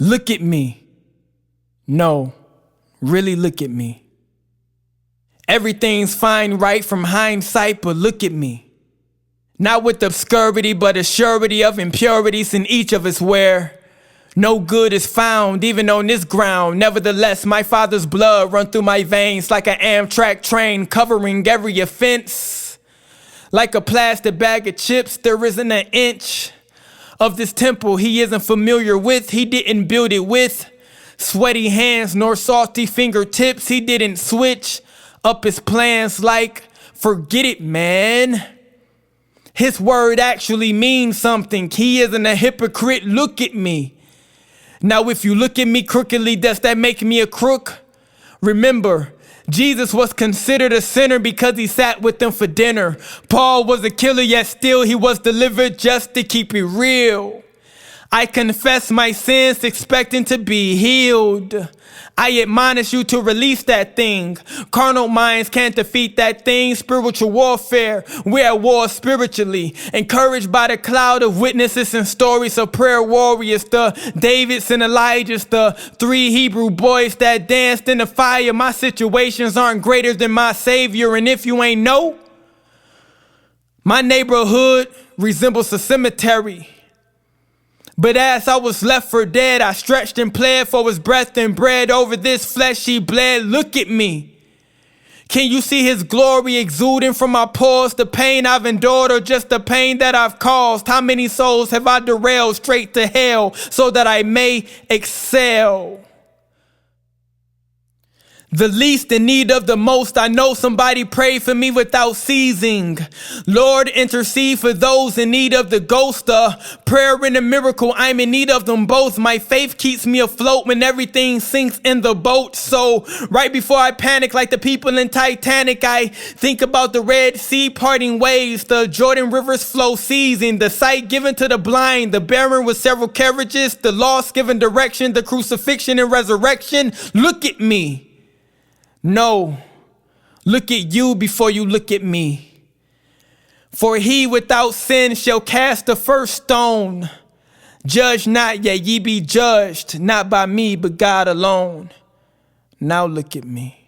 Look at me. No, really look at me. Everything's fine right from hindsight, but look at me. Not with obscurity, but a surety of impurities in each of us where no good is found, even on this ground. Nevertheless, my Father's blood run through my veins like an Amtrak train, covering every offense. Like a plastic bag of chips, there isn't an inch of this temple he isn't familiar with. He didn't build it with sweaty hands nor salty fingertips. He didn't switch up his plans like, forget it, man. His word actually means something. He isn't a hypocrite. Look at me. Now, if you look at me crookedly, does that make me a crook? Remember, Jesus was considered a sinner because he sat with them for dinner. Paul was a killer, yet still he was delivered just to keep it real. I confess my sins, expecting to be healed. I admonish you to release that thing. Carnal minds can't defeat that thing. Spiritual warfare, we're at war spiritually. Encouraged by the cloud of witnesses and stories of prayer warriors, the Davids and Elijahs, the 3 Hebrew boys that danced in the fire. My situations aren't greater than my Savior, and if you ain't know, my neighborhood resembles a cemetery. But as I was left for dead, I stretched and pled for his breath and bread. Over this flesh he bled. Look at me. Can you see his glory exuding from my pores? The pain I've endured or just the pain that I've caused? How many souls have I derailed straight to hell so that I may excel? The least in need of the most, I know somebody prayed for me without ceasing. Lord, intercede for those in need of the ghost, prayer and a miracle. I'm in need of them both. My faith keeps me afloat when everything sinks in the boat. So right before I panic like the people in Titanic, I think about the Red Sea parting waves, the Jordan River's flow seizing, the sight given to the blind, the barren with several carriages, the lost given direction, the crucifixion and resurrection. Look at me. No, look at you before you look at me. For he without sin shall cast the first stone. Judge not, yet ye be judged, not by me, but God alone. Now look at me.